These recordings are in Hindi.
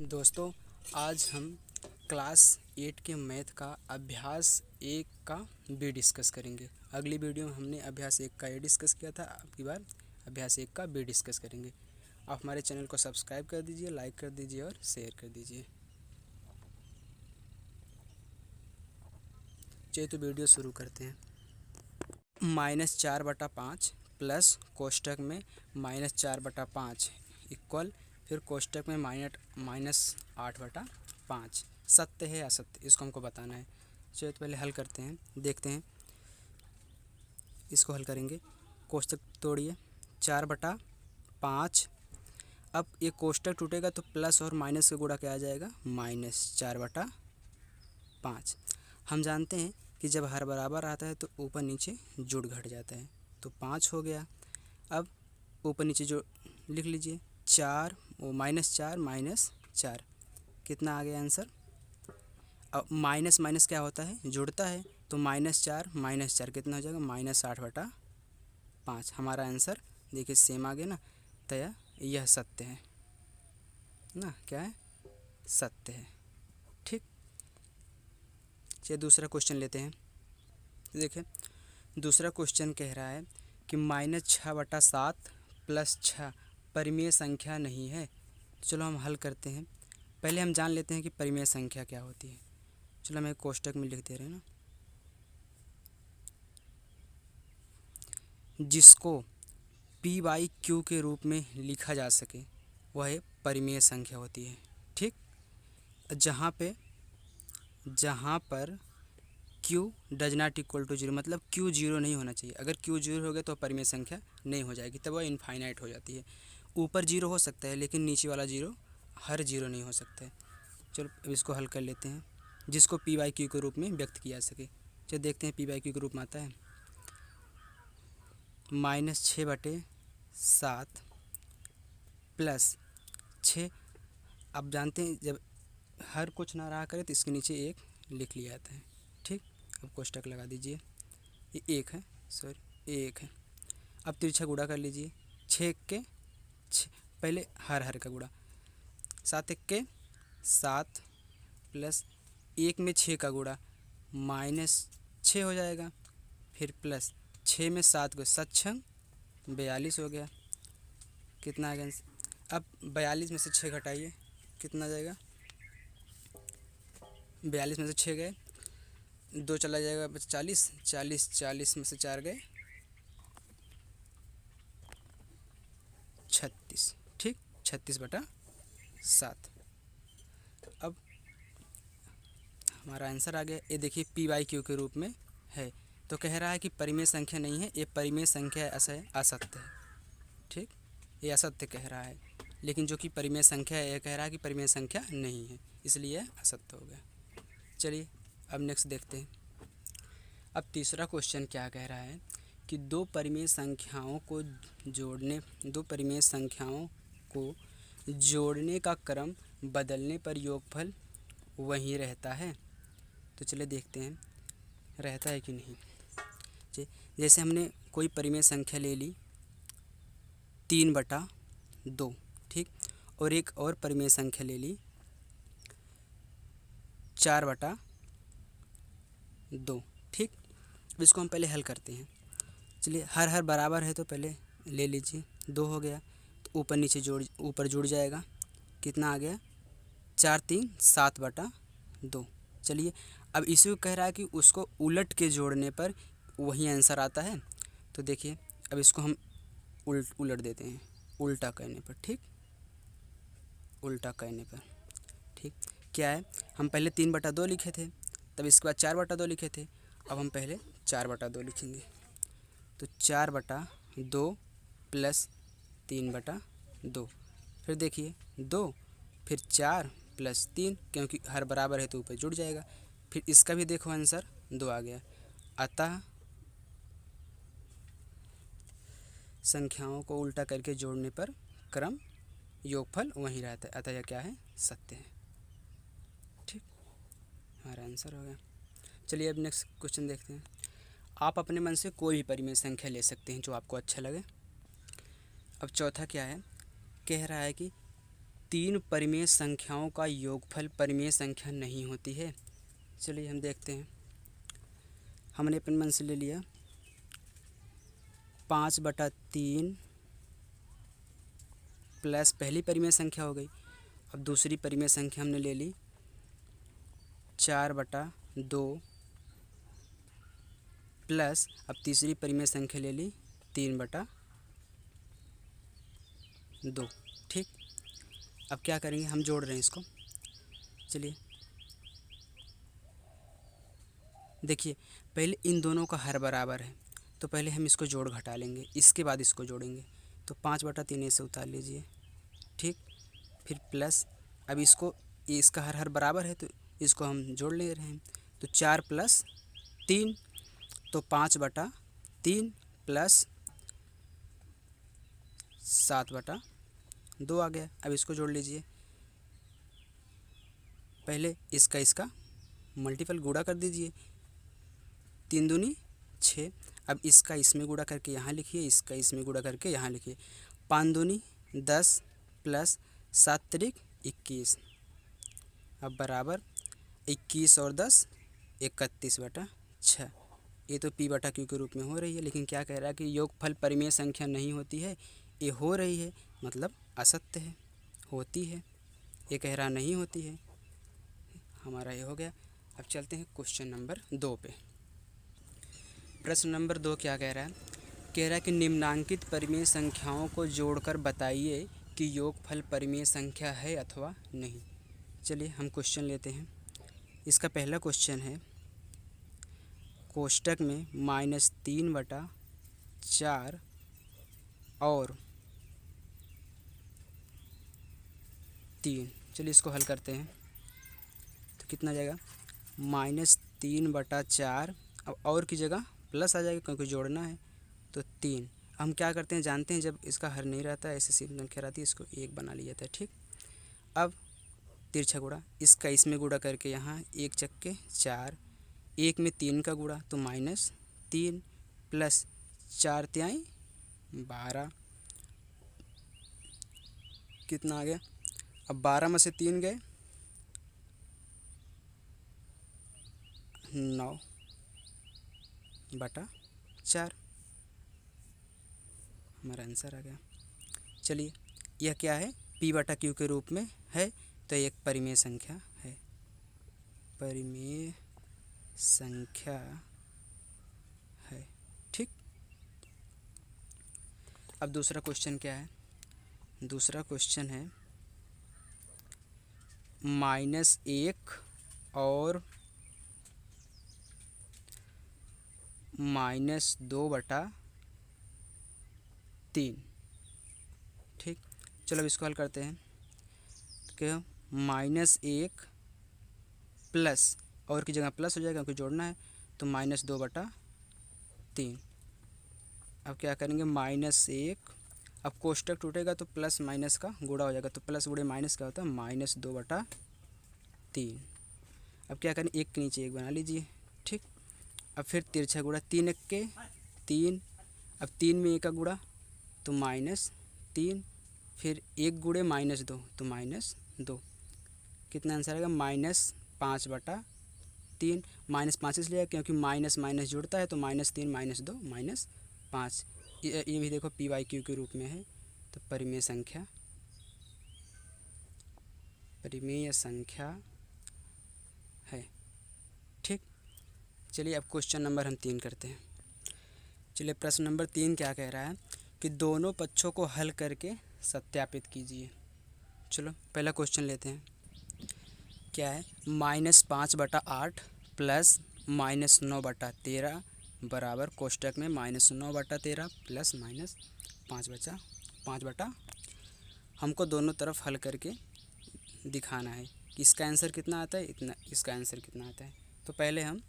दोस्तों, आज हम क्लास 8 के मैथ का अभ्यास 1 का बी डिस्कस करेंगे। अगली वीडियो में हमने अभ्यास 1 का ए डिस्कस किया था। अब की बार अभ्यास 1 का बी डिस्कस करेंगे। आप हमारे चैनल को सब्सक्राइब कर दीजिए, लाइक कर दीजिए और शेयर कर दीजिए। चलिए तो वीडियो शुरू करते हैं। -4/5 प्लस कोष्टक में -4/5 इक्वल, फिर कोष्टक में -8/5 सत्य है या असत्य, इसको हमको बताना है। चलिए तो पहले हल करते हैं, देखते हैं। इसको हल करेंगे, कोष्टक तोड़िए। 4/5, अब ये कोष्टक टूटेगा तो प्लस और माइनस का गुणा क्या आ जाएगा, -4/5। हम जानते हैं कि जब हर बराबर आता है तो ऊपर नीचे जुड़ घट जाता है, तो 5 हो गया। अब ऊपर नीचे जो लिख लीजिए, 4 वो -4 कितना आ गया आंसर। अब माइनस माइनस क्या होता है, जुड़ता है, तो -4 कितना हो जाएगा, -8/5। हमारा आंसर देखिए सेम आ गया ना, तो यह सत्य है ना, क्या है, सत्य है। ठीक, चलिए दूसरा क्वेश्चन लेते हैं। देखिए दूसरा क्वेश्चन कह रहा है कि -6/7 + 6 परिमेय संख्या नहीं है। तो चलो हम हल करते हैं। पहले हम जान लेते हैं कि परिमेय संख्या क्या होती है। चलो हम एक कोष्टक में लिख दे रहे हैं ना, जिसको p/q के रूप में लिखा जा सके वह परिमेय संख्या होती है। ठीक, जहाँ पर q does not equal to 0, मतलब q 0 नहीं होना चाहिए। अगर q 0 हो गया तो परिमेय संख्या नहीं हो जाएगी, तब वह इनफाइनाइट हो जाती है। ऊपर 0 हो सकता है लेकिन नीचे वाला 0 हर 0 नहीं हो सकता है। चलो अब इसको हल कर लेते हैं, जिसको p/q के रूप में व्यक्त किया जा सके। चलो देखते हैं p/q के रूप में आता है -6/7 + 6। अब जानते हैं जब हर कुछ ना रहा करे तो इसके नीचे 1 लिख लिया जाता है। ठीक, अब कोष्टक लगा दीजिए, ये 1 है, सॉरी 1 है। अब तिरछा गुणा कर लीजिए, 6 के 6, पहले हर का गुणा, 7 के 7 प्लस 1 में 6 का गुणा -6 हो जाएगा, फिर प्लस 6 में 7 को 7×6 42 हो गया। कितना आ गया, अब 42 में से 6 घटाइए, कितना जाएगा, 42 में से 6 गए, 2 चला जाएगा, बस 40 में से 4 गए 36। ठीक, 36/7। अब हमारा आंसर आ गया। ये देखिए p/q के रूप में है, तो कह रहा है कि परिमेय संख्या नहीं है, ये परिमेय संख्या ऐसा है, असत्य है। ठीक, ये असत्य कह रहा है, लेकिन जो कि परिमेय संख्या है, यह कह रहा है कि परिमेय संख्या नहीं है, इसलिए असत्य हो गया। चलिए अब नेक्स्ट देखते हैं। अब तीसरा क्वेश्चन क्या कह रहा है कि दो परिमेय संख्याओं को जोड़ने का क्रम बदलने पर योगफल वही रहता है। तो चलिए देखते हैं रहता है कि नहीं। जैसे हमने कोई परिमेय संख्या ले ली 3/2, ठीक, और एक और परिमेय संख्या ले ली 4/2। ठीक, अब इसको हम पहले हल करते हैं। चलिए हर बराबर है तो पहले ले लीजिए, 2 हो गया, तो ऊपर नीचे ऊपर जुड़ जाएगा, कितना आ गया, 4 3 7/2। चलिए अब इसी को कह रहा है कि उसको उलट के जोड़ने पर वही आंसर आता है। तो देखिए अब इसको हम उलट देते हैं, उल्टा करने पर। ठीक, उल्टा करने पर, ठीक, क्या है, हम पहले 3/2 लिखे थे, तब इसके बाद 4/2 लिखे थे, अब हम पहले 4/2 लिखेंगे। तो 4/2 प्लस 3/2, फिर देखिए 2, फिर 4 प्लस 3, क्योंकि हर बराबर है तो ऊपर जुड़ जाएगा। फिर इसका भी देखो आंसर 2 आ गया। अतः संख्याओं को उल्टा करके जोड़ने पर क्रम योगफल वही रहता है, अतः यह क्या है, सत्य है। ठीक, हमारा आंसर हो गया। चलिए अब नेक्स्ट क्वेश्चन देखते हैं। आप अपने मन से कोई भी परिमेय संख्या ले सकते हैं जो आपको अच्छा लगे। अब चौथा क्या है, कह रहा है कि तीन परिमेय संख्याओं का योगफल परिमेय संख्या नहीं होती है। चलिए हम देखते हैं। हमने अपने मन से ले लिया 5/3 प्लस पहली परिमेय संख्या हो गई। अब दूसरी परिमेय संख्या हमने ले ली 4/2 प्लस अब तीसरी परिमेय संख्या ले ली 3/2। ठीक, अब क्या करेंगे, हम जोड़ रहे हैं इसको। चलिए देखिए, पहले इन दोनों का हर बराबर है तो पहले हम इसको जोड़ घटा लेंगे, इसके बाद इसको जोड़ेंगे। तो 5/3 ऐसे उतार लीजिए। ठीक, फिर प्लस अब इसको, इसका हर बराबर है तो इसको हम जोड़ ले रहे हैं। तो 4 + 3 तो 5/3 प्लस 7/2 आ गया। अब इसको जोड़ लीजिए। पहले इसका मल्टीपल गुणा कर दीजिए, 3 दूनी 6। अब इसका इसमें गुणा करके यहाँ लिखिए, इसका इसमें गुणा करके यहाँ लिखिए। 5 दूनी 10 प्लस 7 त्रिक 21। अब बराबर 21 और 10 31/6। ये तो P/Q के रूप में हो रही है, लेकिन क्या कह रहा है कि योगफल परिमेय संख्या नहीं होती है। ये हो रही है मतलब असत्य है, होती है। ये कह रहा नहीं होती है। हमारा ये हो गया। अब चलते हैं क्वेश्चन नंबर 2 पे। प्रश्न नंबर 2 क्या कह रहा है? कह रहा है कि निम्नांकित परिमेय संख्याओं को जोड़कर बताइए कि योगफल परिमेय संख्या है अथवा नहीं। चलिए हम क्वेश्चन लेते हैं। इसका पहला क्वेश्चन है, कोष्टक में -3/4 और 3। चलिए इसको हल करते हैं तो कितना आ जाएगा, -3/4। अब और की जगह प्लस आ जाएगा क्योंकि जोड़ना है, तो 3। हम क्या करते हैं जानते हैं, जब इसका हर नहीं रहता है, ऐसे सिंपल संख्या रहती है, इसको 1 बना लिया जाता है। ठीक, अब तिरछा गुणा, इसका इसमें गुणा करके यहाँ 1 चक्के 4, 1 में 3 का गुणा तो -3 प्लस 4 तिहाई 12। कितना आ गया? अब 12 में से 3 गए 9/4। हमारा आंसर आ गया। चलिए यह क्या है, P/Q के रूप में है, तो एक परिमेय संख्या है, परिमेय संख्या है। ठीक, अब दूसरा क्वेश्चन क्या है? दूसरा क्वेश्चन है -1 और -2/3। ठीक, चलो अब इसको हल करते हैं। क्या, -1 प्लस और की जगह प्लस हो जाएगा क्योंकि जोड़ना है, तो -2/3। अब क्या करेंगे, -1, अब कोष्टक टूटेगा तो प्लस माइनस का गुणा हो जाएगा, तो प्लस गुणे माइनस क्या होता है, -2/3। अब क्या करें, 1 के नीचे 1 बना लीजिए। ठीक, अब फिर तिरछा गुणा, 3 × 3। अब 3 में 1 का गुणा तो -3, फिर 1 गुणे -2 तो -2। कितना आंसर आएगा, -5/3। -5 इसलिए क्योंकि माइनस माइनस जुड़ता है, तो -3 -2 -5। ये भी देखो P/Q के रूप में है, तो परिमेय संख्या है। ठीक, चलिए अब क्वेश्चन नंबर हम 3 करते हैं। चलिए प्रश्न नंबर 3 क्या कह रहा है कि दोनों पक्षों को हल करके सत्यापित कीजिए। चलो पहला क्वेश्चन लेते हैं। क्या है, -5/8 प्लस -9/13 बराबर कोष्टक में -9/13 प्लस -5/। हमको दोनों तरफ हल करके दिखाना है कि इसका आंसर कितना आता है, इतना, इसका आंसर कितना आता है। तो पहले हम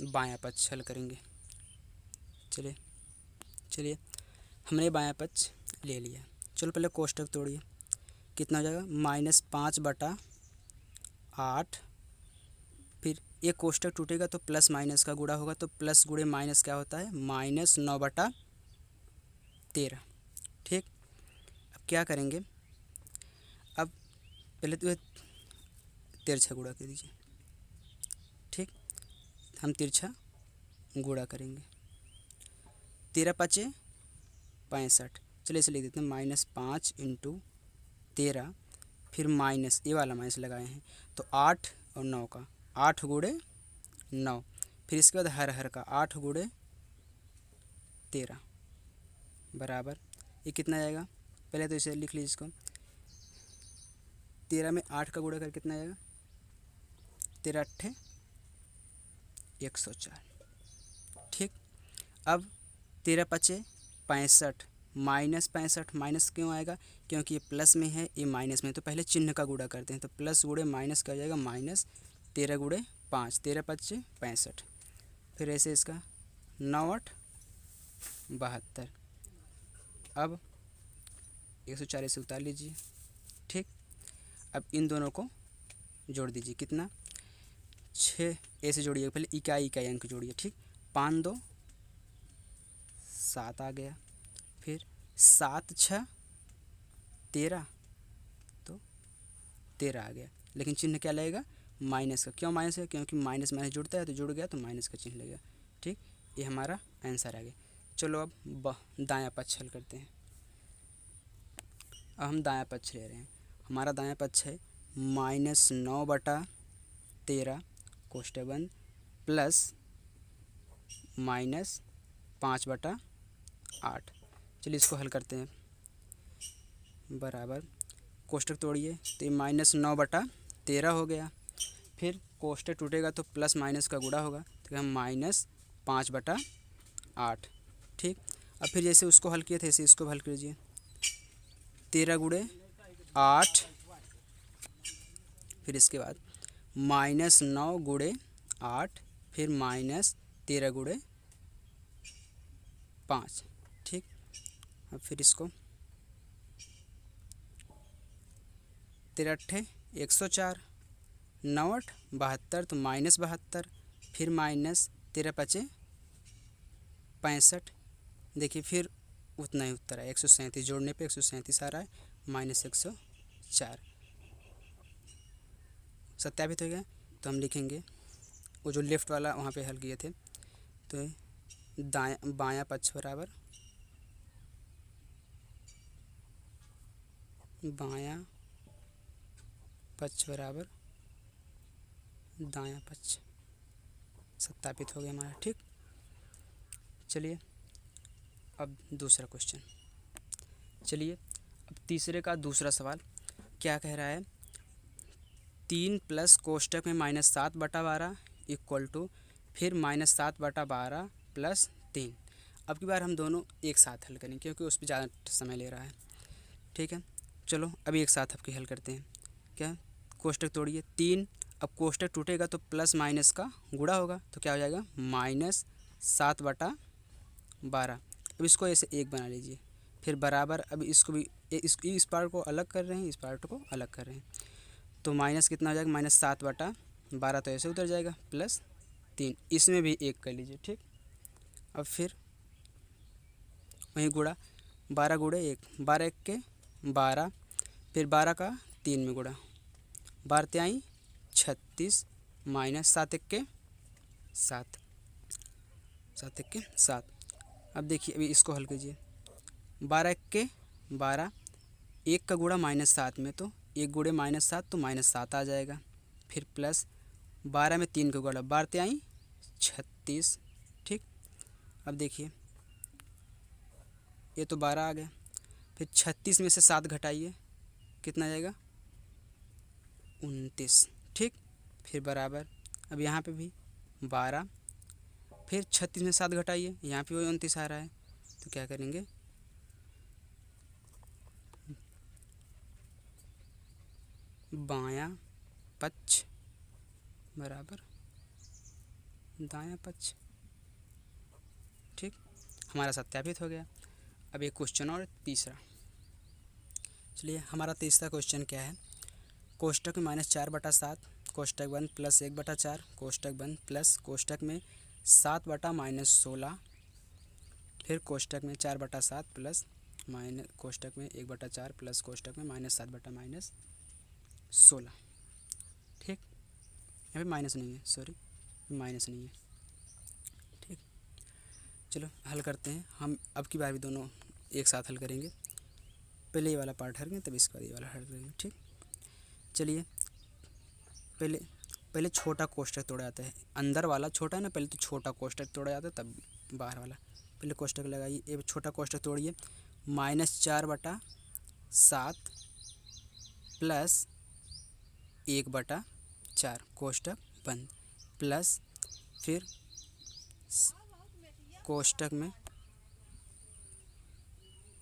बायां पक्ष हल करेंगे। चलिए हमने बायां पक्ष ले लिया। चलो पहले कोष्टक तोड़िए। कितना हो जाएगा, -5/8, फिर एक कोष्टक टूटेगा तो प्लस माइनस का गुणा होगा, तो प्लस गुणे माइनस क्या होता है, -9/13। ठीक, अब क्या करेंगे, अब पहले तो तिरछा गुणा कर दीजिए। ठीक, हम तिरछा गुणा करेंगे। 13 पचे 65। चलिए इसे लिख देते हैं -5 इंटू 13, फिर माइनस ये वाला माइनस लगाए हैं तो 8 और 9 का 8 गुणे 9, फिर इसके बाद हर हर का 8 गुणे 13 बराबर ये कितना आएगा। पहले तो इसे लिख लीजिए इसको। 13 में 8 का गुणा कर कितना आएगा, 13 अट्ठे 104। ठीक, अब 13 पचे 65, -65 माइनस क्यों आएगा, क्योंकि ये प्लस में है ये माइनस में है, तो पहले चिन्ह का गुणा करते हैं। तो प्लस गुणे माइनस का हो जाएगा माइनस 13 गुणे 5, 13 पचे 65, फिर ऐसे इसका 9 8 72। अब 104 से उतार लीजिए। ठीक, अब इन दोनों को जोड़ दीजिए। कितना, 6 ऐसे जोड़िए, पहले इकाई इकाई अंक जोड़िए। ठीक, 5 2 7 आ गया, फिर 7 6 13, तो 13 आ गया, लेकिन चिन्ह क्या लगेगा, माइनस का। क्यों माइनस है, क्योंकि माइनस माइनस जुड़ता है तो जुड़ गया तो माइनस का चिन्ह लगेगा। ठीक, ये हमारा आंसर आ गया। चलो अब दायां पक्ष हल करते हैं। अब हम दायां पक्ष ले रहे हैं। हमारा दायां पक्ष है -9/13 कोष्टक बंद प्लस -5/8। चलिए इसको हल करते हैं। बराबर कोष्टक तोड़िए तो ये -9/13 हो गया, फिर कोष्टक टूटेगा तो प्लस माइनस का गुणा होगा तो हम -5/8। ठीक, अब फिर जैसे उसको हल किए थे ऐसे इसको हल कीजिए। 13 गुणे 8, फिर इसके बाद -9 गुणे 8, फिर -13 गुणे 5। ठीक, अब फिर इसको 13 अट्ठे 104, 9 8 72, तो -72, फिर -13 पचे 65। देखिए फिर उतना ही उत्तर है 137, जोड़ने पे 137 आ रहा है, -104 सत्यापित हो गया। तो हम लिखेंगे वो जो लेफ्ट वाला वहाँ पे हल किए थे, तो दायां बायां पक्ष बराबर बायां पक्ष बराबर दायां पक्ष सत्यापित हो गया हमारा। ठीक, चलिए अब दूसरा क्वेश्चन। चलिए अब तीसरे का दूसरा सवाल क्या कह रहा है, 3 प्लस कोष्टक में -7/12 इक्वल टू फिर -7/12 प्लस 3। अब की बार हम दोनों एक साथ हल करेंगे क्योंकि उस पर ज़्यादा समय ले रहा है। ठीक है, चलो अभी एक साथ आपके हल करते हैं। क्या, कोष्टक तोड़िए 3, अब कोष्टक टूटेगा तो प्लस माइनस का गुणा होगा तो क्या हो जाएगा -7/12। अब इसको ऐसे एक बना लीजिए, फिर बराबर अब इसको भी इस पार्ट को अलग कर रहे हैं, इस पार्ट को अलग कर रहे हैं, तो माइनस कितना हो जाएगा, -7/12 तो ऐसे उतर जाएगा, प्लस 3 इसमें भी एक कर लीजिए। ठीक, अब फिर वहीं गुणा 12 गुणे 1, 12 1 के 12, फिर 12 का 3 में गुणा, 12 तिहाई 36 -7 1 के 7, 7 1 के 7। अब देखिए अभी इसको हल कीजिए। 12 1 के 12, 1 का गुणा -7 में तो 1 गुणे -7 तो -7 आ जाएगा, फिर प्लस 12 में 3 का गुणा 12 तिहाई 36। ठीक, अब देखिए ये तो 12 आ गया, फिर 36 में से 7 घटाइए कितना आ जाएगा 29। ठीक, फिर बराबर अब यहाँ पे भी 12, फिर 36 में 7 घटाइए, यहाँ पे वही 29 आ रहा है, तो क्या करेंगे बायां पक्ष बराबर दायां पक्ष। ठीक, हमारा सत्यापित हो गया। अब एक क्वेश्चन और तीसरा। चलिए हमारा तीसरा क्वेश्चन क्या है, कोष्टक में -4/7 कोष्टक बंद प्लस 1/4 कोष्टक बंद प्लस कोष्टक में 7/-16, फिर कोष्टक में 4/7 प्लस माइनस कोष्टक में 1/4 प्लस कोष्टक में -7/-। 16। ठीक, यहाँ पे माइनस नहीं है, सॉरी माइनस नहीं है। ठीक, चलो हल करते हैं हम। अब की बार भी दोनों एक साथ हल करेंगे। पहले ये वाला पार्ट हल करेंगे, तब इसका ये वाला हल करेंगे। ठीक, चलिए पहले छोटा कोष्टक तोड़ा जाता है। अंदर वाला छोटा है ना, पहले तो छोटा कोष्टक तोड़ा जाता है तब बाहर वाला। पहले कोष्टक लगाइए, एक छोटा कोष्टक तोड़िए। -4/7 प्लस 1/4 कोष्टक बंद, प्लस फिर कोष्टक में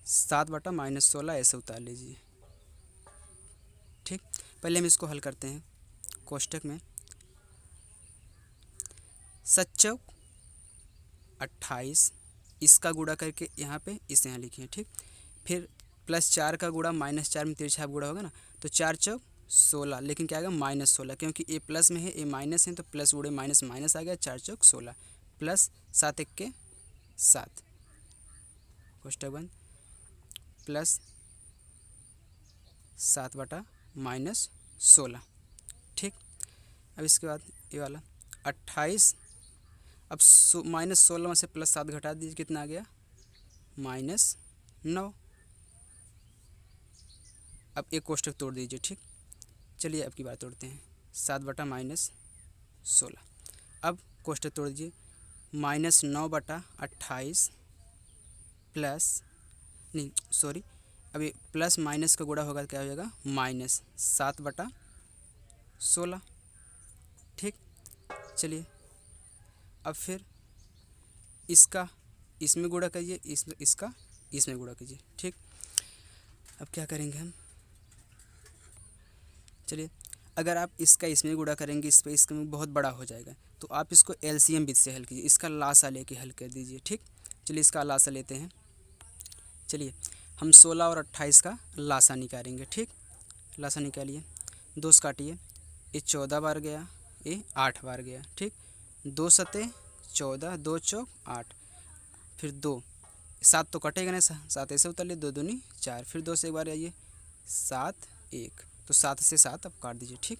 7/-16 ऐसे उतार लीजिए। ठीक, पहले हम इसको हल करते हैं। कोष्टक में 7 × 28, इसका गुणा करके यहाँ पे इसे यहाँ लिखिए। ठीक, फिर +4 का गुणा -4 में तिरछा गुणा होगा ना, तो 4 × 16, लेकिन क्या आएगा -16, क्योंकि ए प्लस में है ए माइनस है, तो प्लस गुणे माइनस माइनस आ गया। 4 × 16 प्लस 7 × 7 कोष्टक बंद, प्लस 7/-16। ठीक, अब इसके बाद ये वाला 28, अब -16 में से +7 घटा दीजिए, कितना आ गया -9। अब एक कोष्टक तोड़ दीजिए। ठीक, चलिए अब की बात तोड़ते हैं। 7/-16, अब कोष्टक तोड़ दीजिए। -9/28 प्लस नहीं सॉरी, अभी प्लस माइनस का गुणा होगा, क्या हो जाएगा -7/16। ठीक, चलिए अब फिर इसका इसमें गुणा करिए, इसका इसमें गुणा कीजिए। ठीक, अब क्या करेंगे हम, चलिए अगर आप इसका इसमें गुणा करेंगे, इस पर इसका बहुत बड़ा हो जाएगा, तो आप इसको एलसीएम विधि से हल कीजिए, इसका लासा लेके हल कर दीजिए। ठीक, चलिए इसका लासा लेते हैं। चलिए हम 16 और 28 का लासा निकालेंगे। ठीक, लासा निकालिए, 2 से काटिए, ये 14 बार गया, ये 8 बार गया। ठीक, 2 सते 14, 2 चौक 8, फिर 2 7 तो कटेगा ना, 7 ऐसे उतर लिए, 2 दूनी 4, फिर 2 से एक बार आइए, 7 1, तो 7 से 7 अब काट दीजिए। ठीक,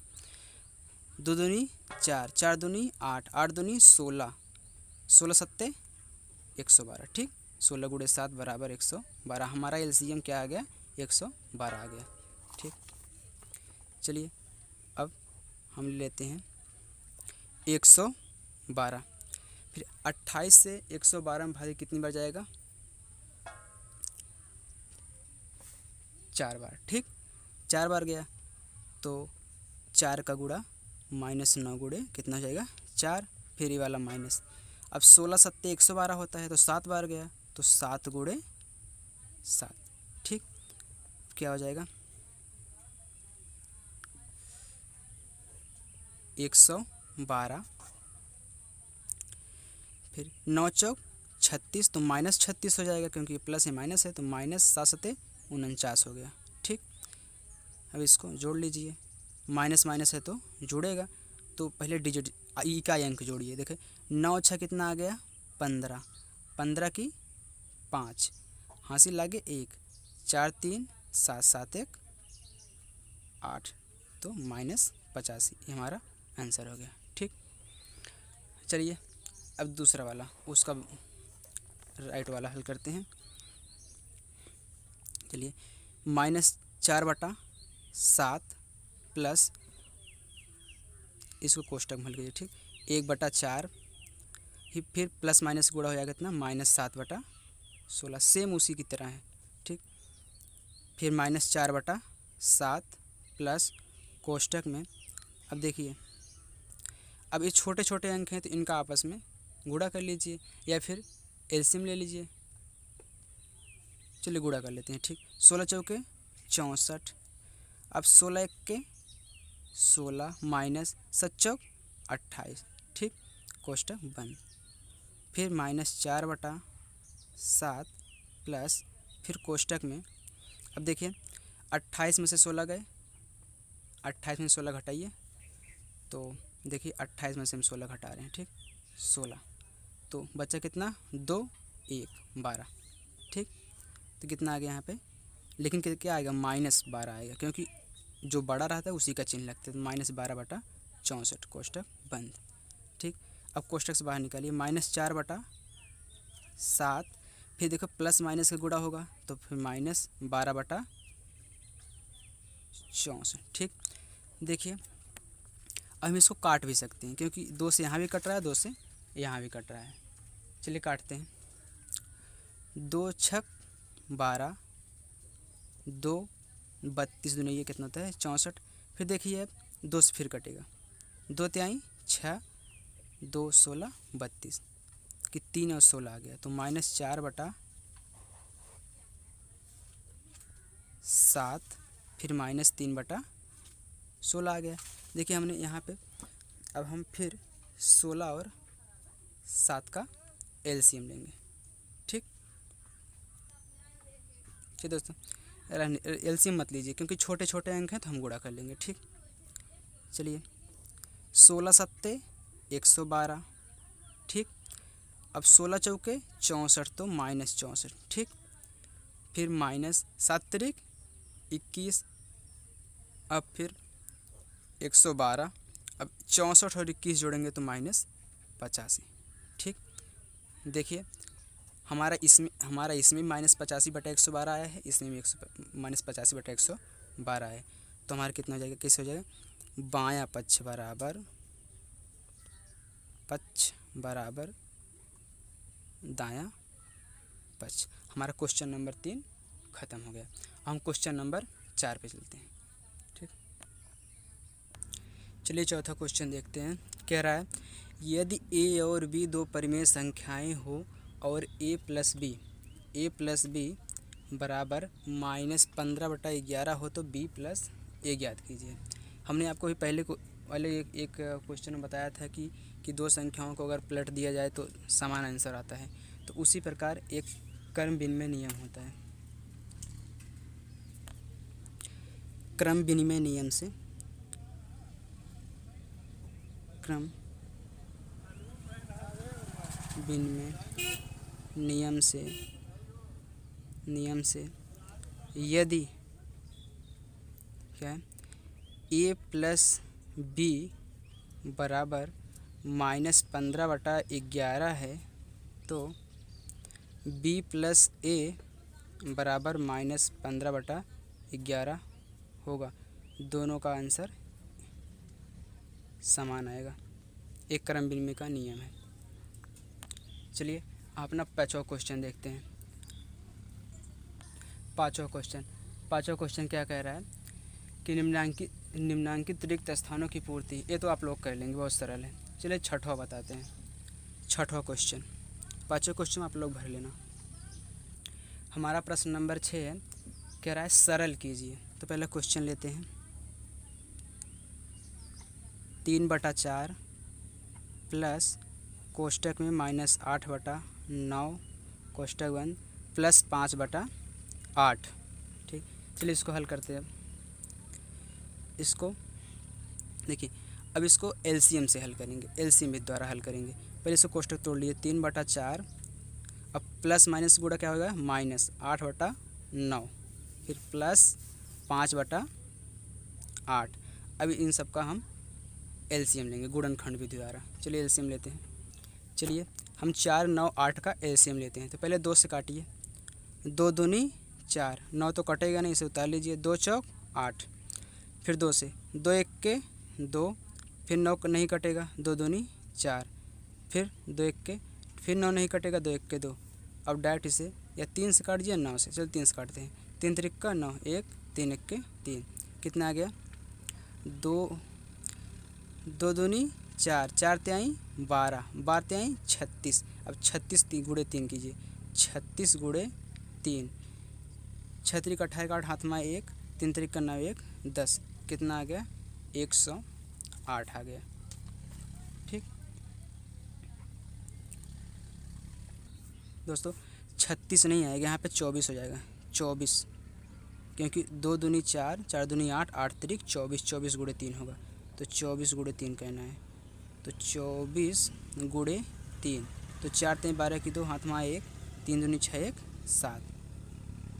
2 दूनी 4, 4 दूनी 8, 8 दूनी 16, 16 सत्ते 112। ठीक, 16 × 7 = 112। हमारा एलसीएम क्या आ गया 112 आ गया। ठीक, चलिए अब हम लेते हैं 112, फिर 28 से 112 में भागे कितनी बार जाएगा 4 बार। ठीक, 4 बार गया, तो 4 का गुणा -9 गुणे कितना हो जाएगा 4, फिर ये वाला माइनस। अब 16 सत्ते 112 होता है, तो 7 बार गया, तो 7 × 7। ठीक, क्या हो जाएगा 112, फिर 9 चौक 36, तो -36 हो जाएगा, क्योंकि प्लस है माइनस है, तो -7 सत्ते 49 हो गया। ठीक, अब इसको जोड़ लीजिए, माइनस माइनस है तो जुड़ेगा, तो पहले डिजिट इकाई अंक जोड़िए। देखें 9 6 कितना आ गया 15, 15 की 5, हासिल लागे 1, 4 3 7 7 1 8, तो -85, ये हमारा आंसर हो गया। ठीक, चलिए अब दूसरा वाला, उसका राइट वाला हल करते हैं। चलिए -4/7 प्लस, इसको कोष्टक में हल कीजिए। ठीक, 1/4, फिर प्लस माइनस गुणा हो जाएगा कितना -7/16, सेम उसी की तरह है। ठीक, फिर -4/7 प्लस कोष्टक में, अब देखिए अब ये छोटे छोटे अंक हैं, तो इनका आपस में गुणा कर लीजिए, या फिर एलसीएम ले लीजिए। चलिए गुणा कर लेते हैं। ठीक, 16 चौके 64, अब 16 1 के 16 माइनस 7 चौक 28। ठीक, कोष्टक बंद, फिर -4/7 प्लस, फिर कोष्टक में, अब देखिए 28 में से 16 गए, 28 में 16 घटाइए, तो देखिए 28 में से हम 16 घटा रहे हैं। ठीक, 16, तो बच्चा कितना 2 1 12। ठीक, तो कितना आ गया यहाँ पे, लेकिन क्या आएगा -12 आएगा, क्योंकि जो बड़ा रहता है उसी का चिन्ह लगता है। तो -12/64 कोष्टक बंद। ठीक, अब कोष्टक से बाहर निकालिए, -4/7, फिर देखो प्लस माइनस का गुणा होगा तो फिर -12/64। ठीक, देखिए अब हम इसको काट भी सकते हैं क्योंकि 2 से यहाँ भी कट रहा है, 2 से यहाँ भी कट रहा है। चलिए काटते हैं। 2 छक 12, 2 32 दूनी ये कितना होता है 64। फिर देखिए अब 2 से फिर कटेगा, 2 तिहाई 6, 2 16 32 कि 3 और 16 आ गया। तो -4/7 फिर -3/16 आ गया। देखिए हमने यहाँ पे अब हम फिर 16 और 7 का एलसीएम लेंगे। ठीक ठीक दोस्तों, एलसीएम मत लीजिए क्योंकि छोटे छोटे अंक हैं तो हम गुणा कर लेंगे। ठीक, चलिए 16 सत्ते 112। ठीक, अब 16 चौके 64 तो -64। ठीक, फिर -7 तिरिक 21, अब फिर 112, अब 64 और 21 जोड़ेंगे तो -85। ठीक, देखिए हमारा इसमें -85/112 आया है, इसमें भी -85/112 है। तो हमारा कितना हो जाएगा, कैसे हो जाएगा, बायां पक्ष बराबर दायां पक्ष। हमारा क्वेश्चन नंबर 3 ख़त्म हो गया। हम क्वेश्चन नंबर 4 पे चलते हैं। ठीक, चलिए चौथा क्वेश्चन देखते हैं। कह रहा है यदि a और b दो परिमेय संख्याएं हो और a प्लस b बराबर -15/11 हो तो b प्लस a ज्ञात कीजिए। हमने आपको भी पहले एक क्वेश्चन में बताया था कि दो संख्याओं को अगर पलट दिया जाए तो समान आंसर आता है। तो उसी प्रकार एक क्रम विनिमय नियम होता है। क्रम विनिमय नियम से यदि क्या है a प्लस b बराबर -15/11 है तो b प्लस a बराबर -15/11 होगा। दोनों का आंसर समान आएगा। एक क्रम विनिमय का नियम है। चलिए अपना 5वां क्वेश्चन देखते हैं। 5वां क्वेश्चन क्या कह रहा है कि निम्नांकित रिक्त स्थानों की पूर्ति। ये तो आप लोग कर लेंगे, बहुत सरल है। चलिए 6वां बताते हैं। 6वां क्वेश्चन, 5वां क्वेश्चन आप लोग भर लेना। हमारा प्रश्न नंबर 6 है, कह रहा है सरल कीजिए। तो पहले क्वेश्चन लेते हैं। 3/4 प्लस कोष्टक में -8/9 कोष्टक बंद प्लस 5/8। ठीक, चलिए इसको हल करते हैं। इसको देखिए, अब इसको एलसीएम से हल करेंगे, एलसीएम द्वारा हल करेंगे। पहले इसको कोष्टक तोड़ लिए, 3/4, अब प्लस माइनस गुणा क्या होगा, -8/9, फिर प्लस 5/8। अब इन सब का हम एलसीएम लेंगे गुणनखंड विधि द्वारा। चलिए एलसीएम लेते हैं। चलिए हम 4, 9, 8 का एलसीएम लेते हैं। तो पहले 2 से काटिए, 2 दूनी 4, 9 तो कटेगा नहीं, इसे उतार लीजिए। 2 चौक 8, फिर 2 से 2 1 के 2, फिर 9 नहीं कटेगा, 2 दूनी 4, फिर 2 1 के, फिर 9 नहीं कटेगा, 2 1 के 2। अब डायरेक्ट इसे या 3 से काट दिया 9 से। चलो 3 से काटते हैं। 3 3 का 9, 1 3 1 के 3, कितना आ गया, 2 दूनी 4, 4 तिहाई 12, 12 तिहाई 36। अब 36 गुणे 3 कीजिए, 36 गुणे 3, 6 का 18 का 8 हाथ में 1, 3 3 का 9 1 10, कितना आ गया, 108 आ गया। ठीक दोस्तों, 36 नहीं आएगा, यहाँ पे 24 हो जाएगा। 24 क्योंकि 2 दूनी 4, 4 दूनी 8, 8 3 24, 24 गुणे 3 होगा। तो 24 गुणे 3 कहना है। तो 24 गुणे 3, तो 4 3 12 की 2 हाथ में 1, 3 दूनी 6 1 7,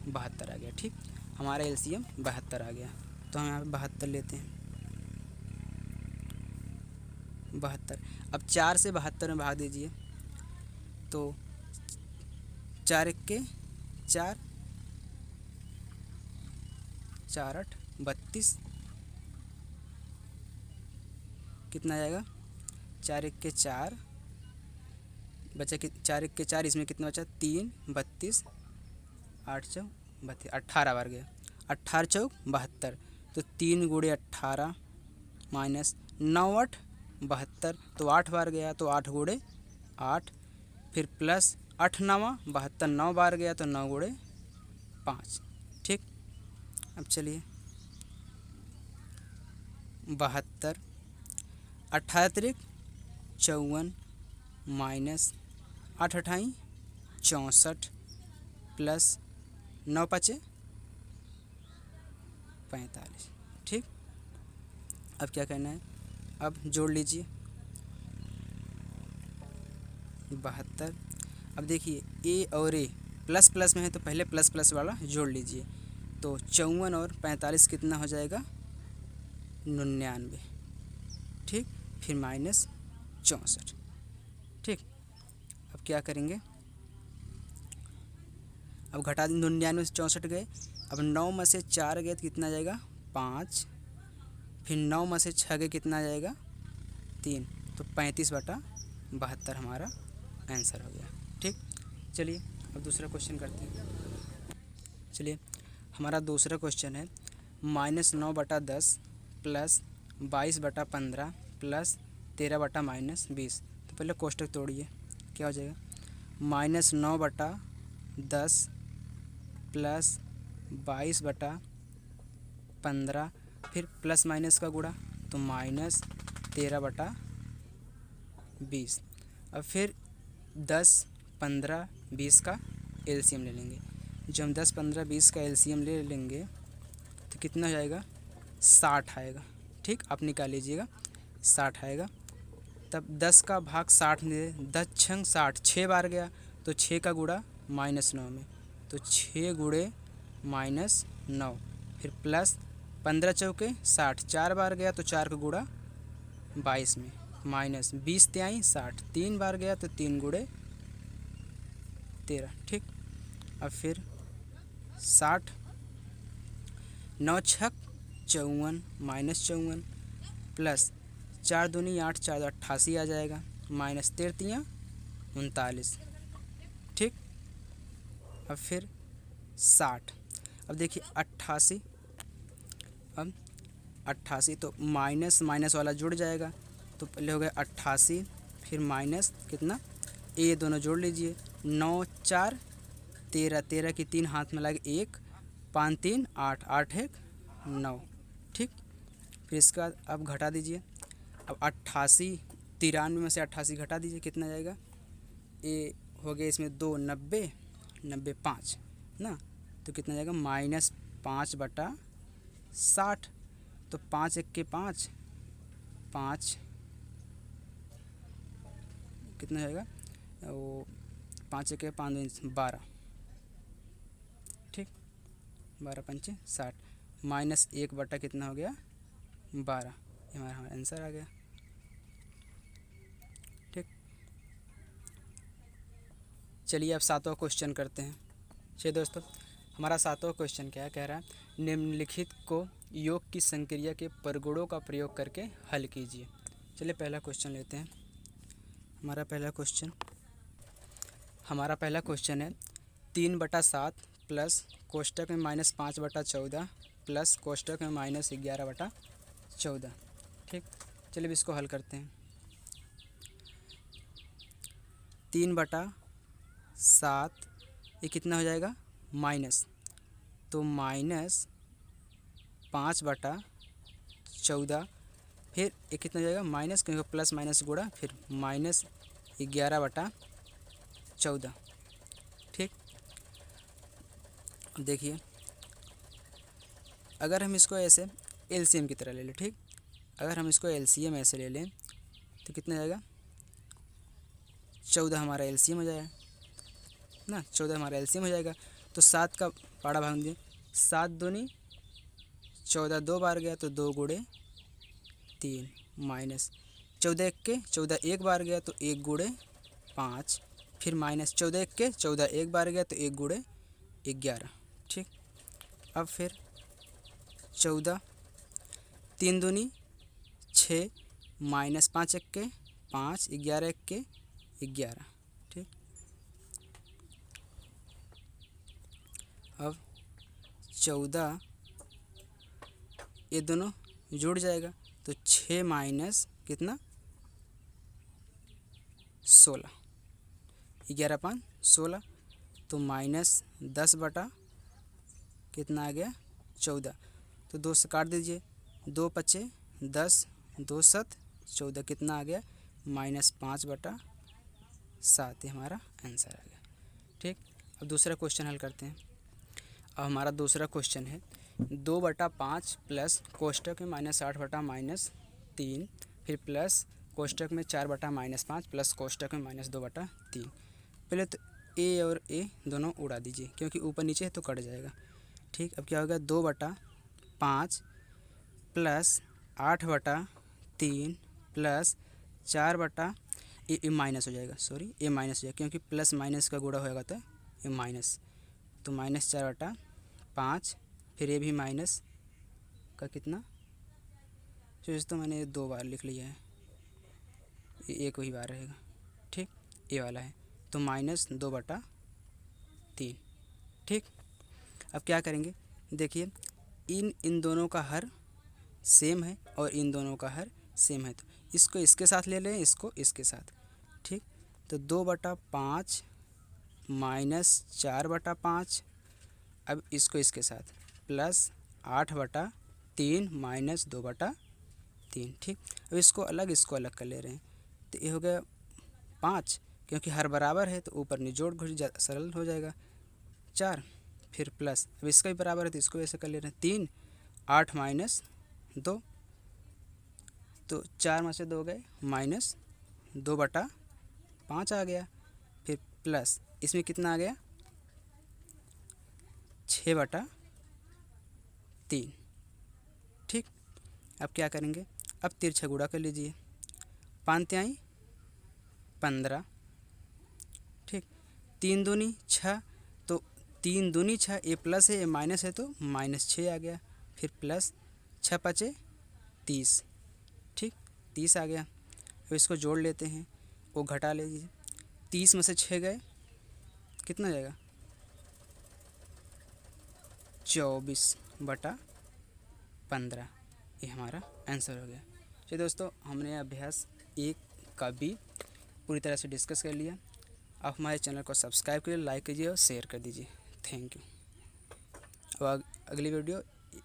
72 आ गया। ठीक, हमारा एलसीएम 72 आ गया। तो हम यहाँ पे 72 लेते हैं, 72। अब 4 से 72 में भाग दीजिए तो 4 एक्के 4, 4 8 32, कितना आ जाएगा? 4 एक्के 4 बचा कि 4 एक्के 4, इसमें कितना बचा? 3 32, 8 चौक 32, 18 बार गया, 18 चौक 72। तो 3 गुणे 18 माइनस 9 8 72, तो 8 बार गया, तो 8 गुणे 8, फिर प्लस 8 9 72, 9 बार गया तो 9 गुणे 5। ठीक, अब चलिए 72, 18 तिरिक 54 माइनस 8 अठाई 64 प्लस 9 पचे 45। ठीक, अब क्या करना है? अब जोड़ लीजिए 72। अब देखिए ए और ए प्लस प्लस में है तो पहले प्लस प्लस वाला जोड़ लीजिए, तो 54 और 45 कितना हो जाएगा? 99। ठीक, फिर माइनस 64। ठीक, अब क्या करेंगे? अब घटा दें, 99 से 64 गए, अब 9 में से 4 गए तो कितना आ जाएगा? 5, फिर 9 में से 6 गए कितना आ जाएगा? 3, तो 35/72 हमारा आंसर हो गया। ठीक, चलिए अब दूसरा क्वेश्चन करते हैं। चलिए हमारा दूसरा क्वेश्चन है -9/10 प्लस 22/15 प्लस 13/-20। तो पहले कोष्टक तोड़िए, क्या हो जाएगा? -9/10 प्लस 22/15, फिर प्लस माइनस का गुणा तो -13/20। अब फिर 10 15 20 का एलसीएम ले लेंगे। जब हम 10 15 20 का एलसीएम ले लेंगे तो कितना हो जाएगा? 60 आएगा। ठीक, आप निकाल लीजिएगा, 60 आएगा। तब 10 का भाग 60 में 10 छंग 60, 6 बार गया तो 6 का गुणा -9 में, तो 6 गुणे -9, फिर प्लस 15 चौके 60, 4 बार गया तो 4 का गुणा 22 में, माइनस 20 तिहाई 60, 3 बार गया तो 3 गुणे 13। ठीक, अब फिर 60, 9 छक 54 -54 प्लस 4 दूनी 8, 4 88 आ जाएगा, माइनस 13 39। ठीक, अब फिर 60। अब देखिए 88, अब 88 तो माइनस माइनस वाला जुड़ जाएगा, तो पहले हो गया 88, फिर माइनस कितना? ये दोनों जोड़ लीजिए, 9 4 13, 13 की 3 हाथ में लगे 1, 5 3 8, 8 1 9। ठीक, फिर इसका अब घटा दीजिए। अब 88 93 में से 88 घटा दीजिए, कितना जाएगा? ये हो गया इसमें 2 90 90 5 ना, तो कितना जाएगा? -5/60। तो 5 1 5, 5 कितना जाएगा? वो 5 1 5 12। ठीक, 12 पंचे 60, -1 कितना हो गया? 12। ये हमारा आंसर आ गया। ठीक, चलिए अब 7वां क्वेश्चन करते हैं। चलिए दोस्तों, हमारा 7वां क्वेश्चन क्या कह रहा है? निम्नलिखित को योग की संक्रिया के परगुणों का प्रयोग करके हल कीजिए। चलिए पहला क्वेश्चन लेते हैं। हमारा पहला क्वेश्चन है 3/7 प्लस कोष्टक में -5/14 प्लस कोष्टक में -11/14। ठीक, चलिए अब इसको हल करते हैं। 3/7 ये कितना हो जाएगा? माइनस, तो -5/14, फिर ये कितना हो जाएगा? माइनस, क्योंकि प्लस माइनस गुणा, फिर -11/14। ठीक, देखिए अगर हम इसको ऐसे एलसीएम की तरह ले लें, ठीक, अगर हम इसको एलसीएम ऐसे ले लें तो कितना जाएगा? 14 हमारा एलसीएम हो जाएगा ना, 14 हमारा एलसीएम हो जाएगा। तो 7 का पाड़ा भाग दिए, 7 दूनी 14 दो बार गया तो 2 गुणे 3 माइनस 14 एक्के 14 एक बार गया तो 1 गुणे 5, फिर माइनस 14 एक्के 14 एक बार गया तो 1 गुणे 11। ठीक, अब फिर 14 3 दूनी 6 माइनस 5 एक्के 5 11 एक्के 11। ठीक, अब 14 ये दोनों जुड़ जाएगा तो 6 माइनस कितना 16, 11 5 16, तो माइनस 10 बटा कितना आ गया 14। तो 2 से काट दीजिए, 2 पचे 10, 2 7 14, कितना आ गया माइनस 5 बटा 7। ये हमारा आंसर आ गया। ठीक, अब दूसरा क्वेश्चन हल करते हैं। अब हमारा दूसरा क्वेश्चन है 2/5 प्लस कोष्टक में -8/-3, फिर प्लस कोष्टक में 4/-5 प्लस कोष्टक में -2/3। पहले तो ए और ए दोनों उड़ा दीजिए क्योंकि ऊपर नीचे है तो कट जाएगा। ठीक, अब क्या होगा 2/5 प्लस 8/3 प्लस 4 ए माइनस हो जाएगा, सॉरी ए माइनस हो जाएगा क्योंकि प्लस माइनस का गुणा होएगा तो ए माइनस, तो -4/5, फिर ये भी माइनस का कितना, तो मैंने 2 बार लिख लिया है, ये एक ही बार रहेगा। ठीक, ये वाला है तो -2/3। ठीक, अब क्या करेंगे, देखिए इन दोनों का हर सेम है और इन दोनों का हर सेम है, तो इसको इसके साथ ले लें, इसको इसके साथ। ठीक, तो 2/5 माइनस 4/5, अब इसको इसके साथ प्लस 8/3 माइनस 2/3। ठीक, अब इसको अलग कर ले रहे हैं, तो ये हो गया 5, क्योंकि हर बराबर है तो ऊपर निचोड़ घुस सरल हो जाएगा 4, फिर प्लस अब इसका भी बराबर है तो इसको ऐसे कर ले रहे हैं 3, 8 माइनस 2, तो 4 में से 2 गए माइनस 2/5 आ गया, फिर प्लस इसमें कितना आ गया 6/3। ठीक, अब क्या करेंगे, अब तिरछा गुणा कर लीजिए, 5 तिहाई 15। ठीक, 3 दूनी 6, तो 3 दूनी 6, ए प्लस है ए माइनस है तो -6 आ गया, फिर प्लस 6 5 30। ठीक, 30 आ गया। अब इसको जोड़ लेते हैं, वो घटा लीजिए, 30 में से 6 गए कितना जाएगा 24/15। ये हमारा आंसर हो गया। चलिए दोस्तों, हमने अभ्यास 1 का भी पूरी तरह से डिस्कस कर लिया। आप हमारे चैनल को सब्सक्राइब करिए, लाइक कीजिए और शेयर कर दीजिए। Thank you. अब अगली वीडियो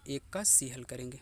1 का सी हल करेंगे।